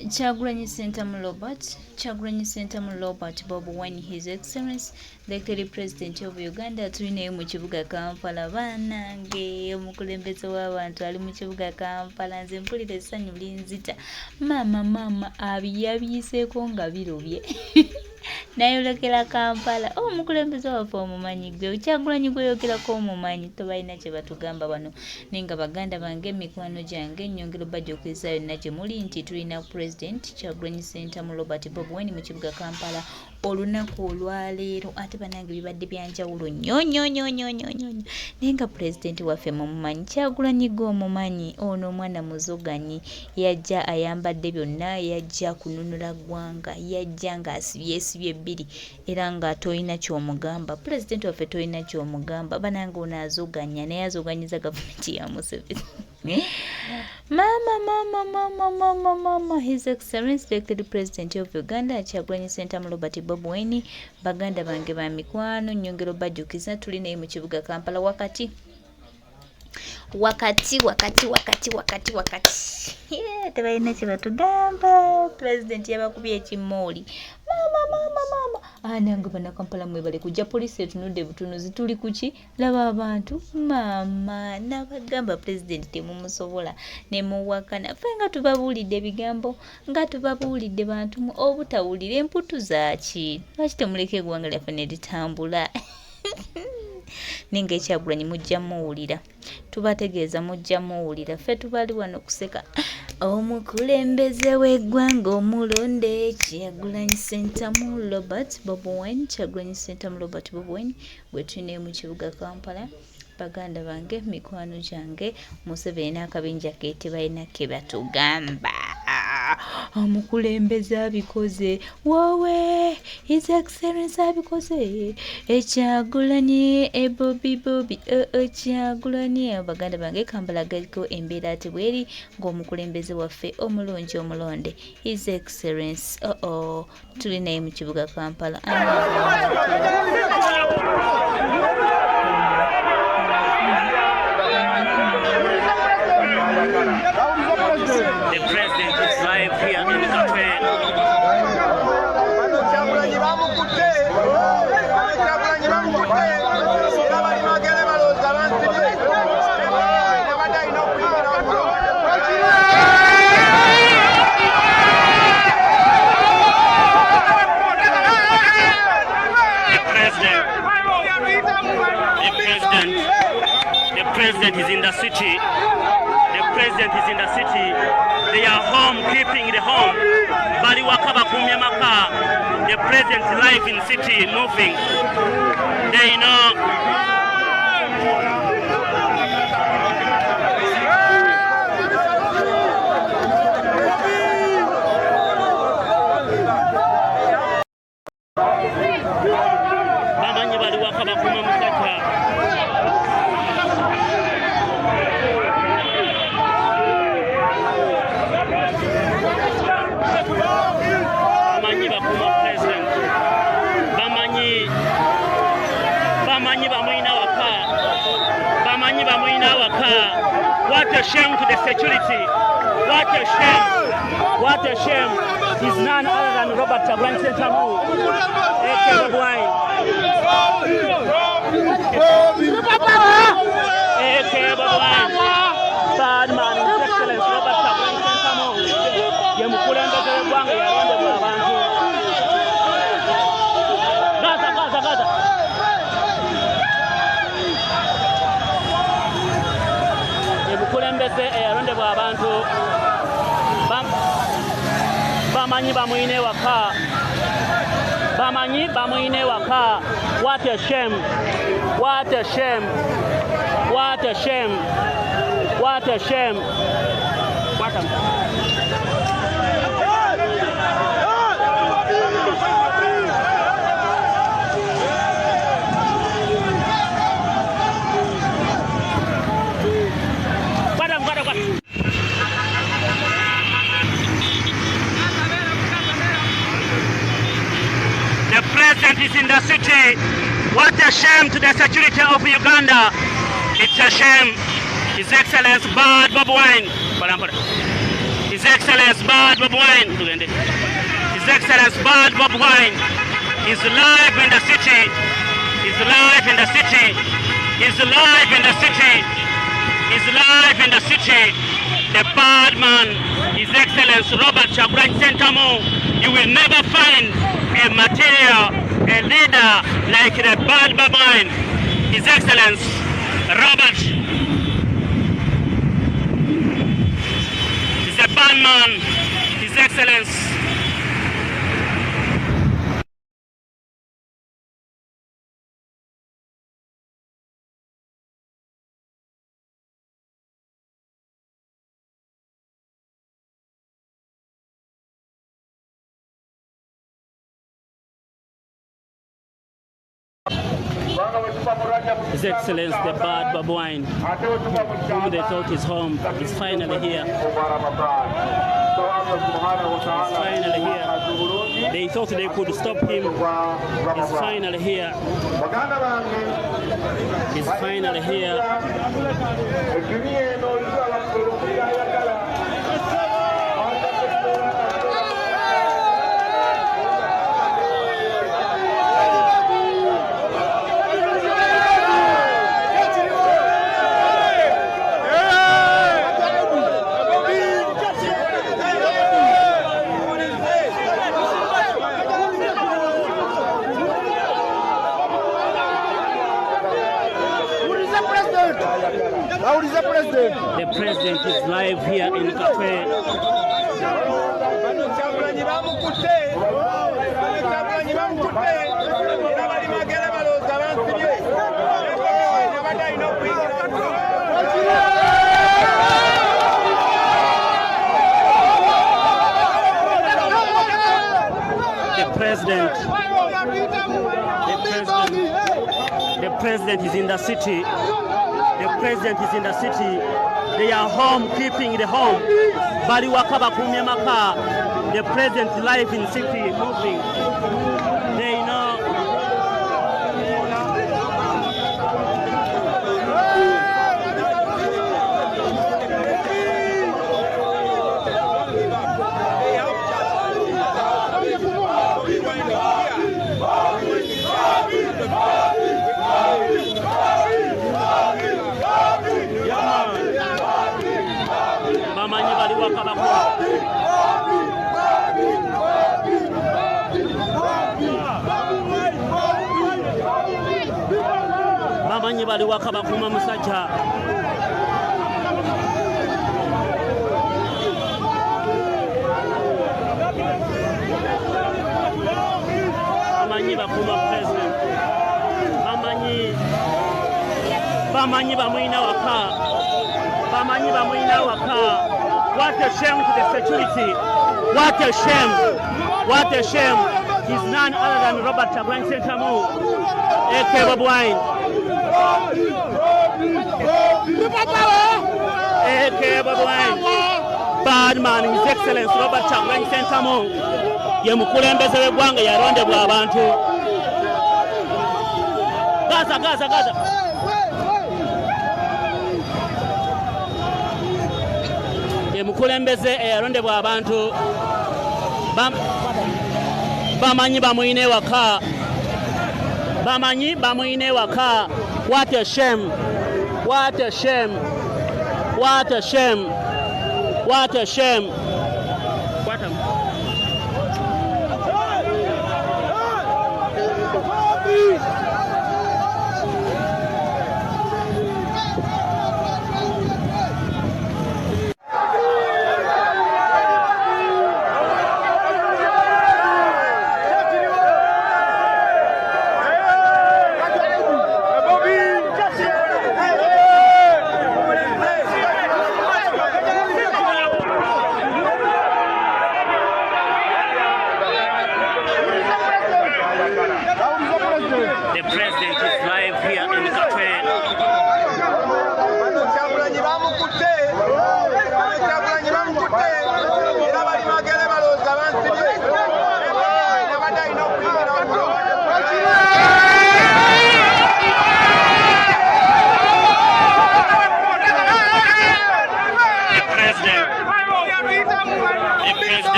Kyagulanyi Ssentamu Robert Bobi Wine, His Excellency the Elected President of Uganda, tulinayo mu kibuga Kampala. Bannange omukulembeze w'abantu ali mu kibuga Kampala, nze mpulira essanyu linzita. Maama yabiyiseeko nga birobye nayolekera Kampala. Omukulembeze waffe omumanyi gwe Kyagulanyi gwe yogerako omumanyi, tobalina kye batugamba bano. Nenga baganda bange, mikwano gyange, nnyongera bajjukiza yonna gye muli nti tulina President Kyagulanyi Ssentamu Robert Bobi Wine mu kibuga Kampala olunaku olwaleero. Ate banange bibadde byanjawulo nnyo. Nenga President waffe mumumanyi, Kyagulanyi gwe omumanyi, ono omwana muzoganyi, yajja ayambadde byonna, yajja kununula ggwanga, yajja ng'asibye bbiri era nga toyina ky'omugamba. President waffe toyina ky'omugamba. Banange ono azoganya, naye azoganyiza gavumenti ya Museveni. Mama, His Excellency the Elected President of Uganda, Kyagulanyi Ssentamu Robert Bobi Wine. Baganda bange ba mikwano, nnyongera bajjukiza tulinayo mu kibuga Kampala wakati tebalina kye batugamba. President yabakubye ekimooli. Mama nange bana Kampala mwebale kujja poliisi etunudde butunuzi tuli kuki laba abantu. Mama nabagamba President temumusobola ne muwakana. Ffe nga tubabuulidde ebigambo, nga tubabuulidde bantu obutawulira emputu zaaki. Lwaki temuleka eggwanga lyaffe ne litambula? Ninga Kyagulanyi mujja muwulira, tubategeeza mujja muwulira. Ffe tubali wano kuseka. Omukulembeze w'eggwanga omulonde Kyagulanyi Ssentamu Robert Bobi Wine, Kyagulanyi Ssentamu Robert Bobi Wine gwe tulinayo mu kibuga Kampala. Baganda bange, mikwano gyange, Museveni n'akabinja ke tebalina ke batugamba. Omukulembeze abikoze, wowe His Excellency abikoze. Kyagulanyi Bobi Kyagulanyi. Baganda bange, Kampala galiko embeera ate bweri ng'omukulembeze waffe omulungi omulonde His Excellency tulinaye mu kibuga Kampala. The president is live here in the cafe. The president is in the city. The president is in the city. They are home, keeping the home. Bali wakaba kumya maka. The president live in city, moving. They know. Bamanyi bali wakaba kumya maka. What a shame to the security. What a shame. What a shame. He's none other than Robert Kyagulanyi Ssentamu. A.K. Bobi Wine. A.K. Bobi Wine. Bad man, His Excellency Robert Kyagulanyi Ssentamu. Ye mukulembeze w'eggwanga yalondebwa abantu. Gaza. Mukulembeze eyalondebwa abantu bamanyi bamwine waka. Bamanyi bamwine waka. What a shame. What a shame. What a shame. What a shame. What a The president is in the city. What a shame to the security of Uganda. It's a shame. His Excellency Bobi Wine. His Excellency Bad Bob Wine. His Excellency Bad Bob Wine is live in the city. Is live in the city. Is live in the city. Is live in the city. The bad man, His Excellency Robert Chagulanyi Ssentamu. You will never find a material, a leader like the bad Bob Wine. His Excellency Robert is a bad man. His Excellency. His Excellency, the bad Bob Wine, whom they thought is home, is finally here. He's finally here. They thought they could stop him. He's finally here. He's finally here. The president is live here in Cafe. The president is in the city. The president is in the city. They are home, keeping the home. Bali wakaba kumyamaka. The president live in city, moving. They know. Bamanyi bali wakaba kuma musajja. Bamanyi bakuma president. Bamanyi bamwina waka. Bamanyi bamwina waka. What a shame to the security. What a shame. What a shame. He's none other than Robert Chagulanyi Ssentamu, aka Bob Wine. aka Bob Wine. Bad man, His Excellency Robert Chagulanyi Ssentamu. Ye mukulembeze w'eggwanga yalondebwa abantu. Gaza. Mukulembeze eyalondebwa abantu bamanyi bamwine waka. Bamanyi bamwine waka. What a shame. What a shame. What a shame. What a shame. What a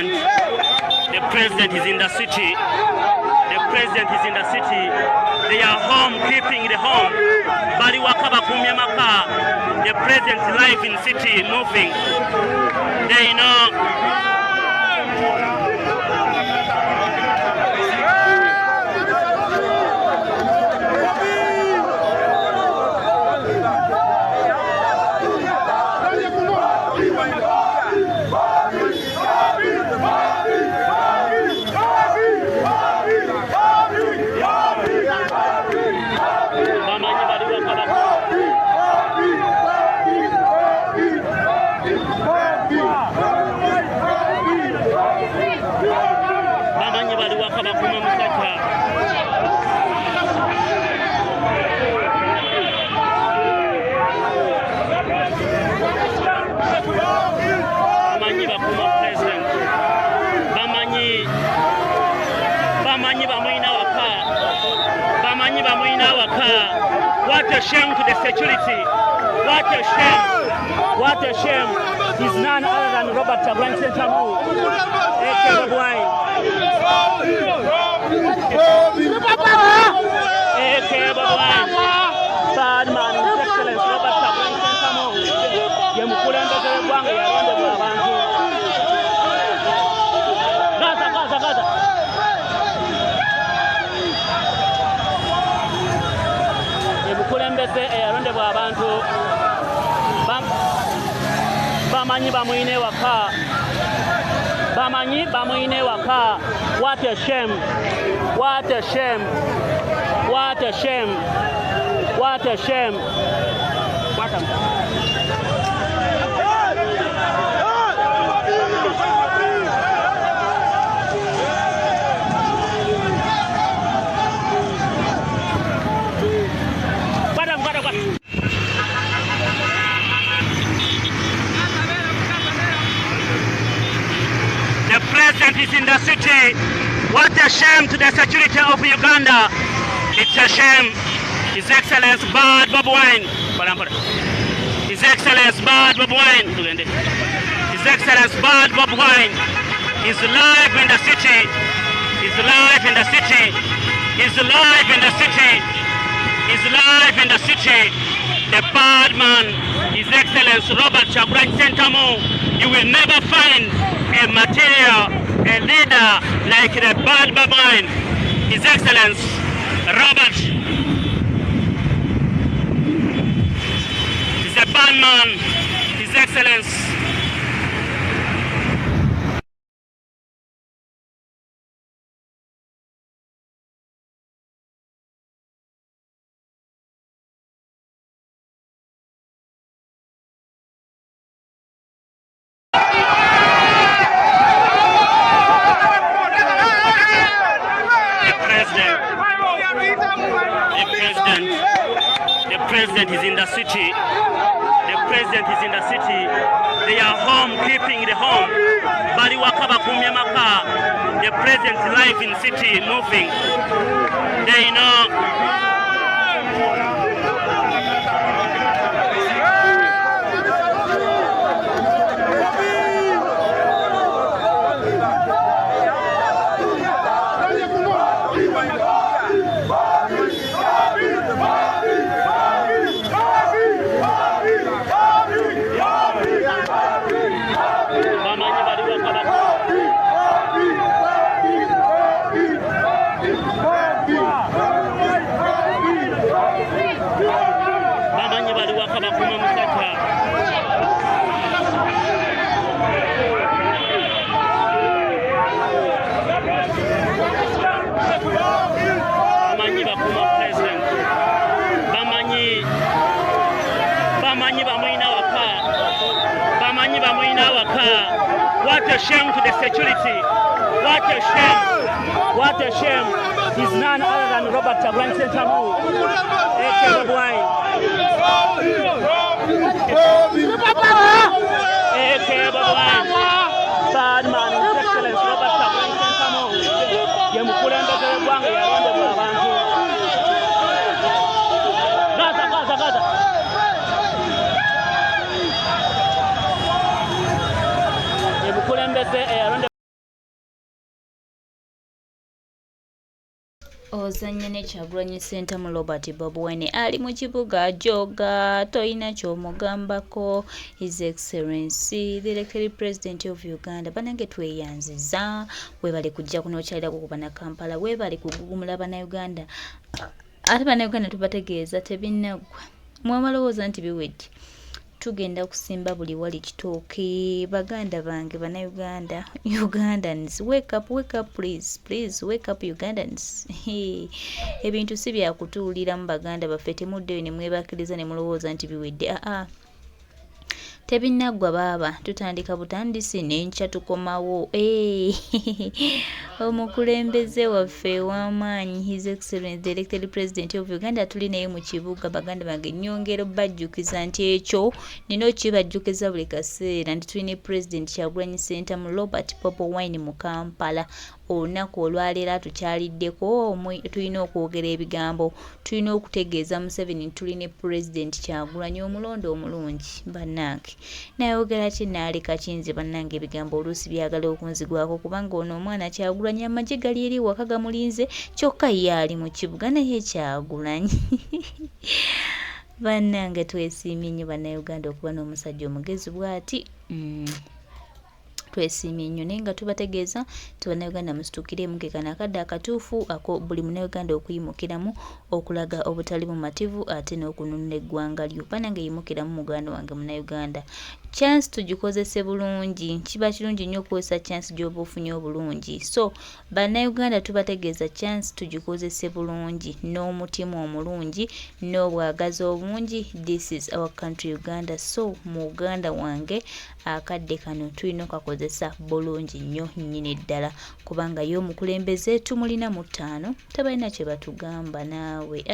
The president is in the city. The president is in the city. They are home, keeping the home. Bali wakaba kumya maka. The president's life in city moving. They know. What a shame to the security. What a shame. What a shame. He's none other than Robert Chagulanyi Ssentamu. A.K. Bobi Wine. A.K. Bobi Wine. Bad man, His Excellency Robert Chagulanyi Ssentamu. Ye mukulembeze w'eggwanga yalondebwa abantu. Gaza. Mukulembeze eyalondebwa abantu bamanyi bamwine waka. Bamanyi bamwine waka. What a shame. What a shame. What a shame. What a shame. What a The president is in the city. What a shame to the security of Uganda. It's a shame. His Excellency Bad Bobi Wine. His Excellency Bad Bobi Wine. His Excellency Bad Bobi Wine is live in the city. He's live in the city. He's live in the city. He's live in the city. The bad man, His Excellency Robert Chagulanyi Ssentamu. You will never find a material, a leader like the bad Bobi Wine. His Excellency Robert is a bad man. His Excellency. The president is in the city. The president is in the city. They are home, keeping the home. Bali wakaba kumya maka. The president's life in city moving. They know. What a shame to the security. What a shame. What a shame. He's none other than Robert Chagulanyi Ssentamu. A.K. Bobi Wine. A.K. Bobi Wine. Bad man, His Excellency Robert Chagulanyi Ssentamu. Ye mukulembeze w'eggwanga yalondebwa abantu. Gaza. Ye mukulembeze eyalondebwa ozanya ne Kyagulanyi Ssentamu Robert Bobi Wine ali mu kibuga joga toyina ky'omugambako. His Excellency the elected President of Uganda banange tweyanziza webale kujja kuno kyalira kukuba na Kampala webale kugugumula bannayuganda ate bannayuganda tubategeeza tebinnagwa mwamalowooza nti biwedde tugenda kusimba buli wali kitooke. Baganda bange bannayuganda Ugandans wake up please wake up Ugandans. Ebintu si byakutuulira mu baganda baffe temuddeyo ne mwebakiriza ne mulowooza nti biwedde tebinnagwa baaba tutandika butandisi n'enkya tukomawo. Omukulembeze waffe w'amaanyi His Excellency the elected President of Uganda tuli naye mu kibuga. Baganda bange nnyongera bajjukiza nti ekyo nina okibajjukiza buli kaseera nti tulina President Kyagulanyi Ssentamu Robert Bobi Wine mu Kampala. Olunaku olwaleero tukyaliddeko tulina okwogera ebigambo tulina okutegeeza Museveni tulina President Kyagulanyi omulondo omulungi bannange nayogera ki naaleka kinze bannange ebigambo oluusi byagala okunzigwako kubanga ono omwana Kyagulanyi amagye gali eri waka gamulinze kyokka ye ali mu kibuga naye Kyagulanyi bannange twesiimye nnyo bannayuganda okuba n'omusajja omugezi bw'ati. Twesiimye nnyo naye nga tubategeeza nti bannayuganda musitukiremu ke kano akadde akatuufu ako buli munnayuganda okuyimukiramu okulaga obutali bumativu ate n'okununula eggwanga lyo. Bannange yimukiramu muganda wange munnayuganda chance tugikozese bulungi. Kiba kirungi nnyo okukozesa chance gy'oba ofunye obulungi. So bannayuganda tubategeeza chance tugikozese bulungi n'omutima omulungi n'obwagazi obungi. This is our country Uganda. So mu Uganda wange akadde kano tulina okakozesa bulungi nnyo nnyini ddala kubanga y'omukulembeze tumulina mu 5 tabalina kye batugamba naawe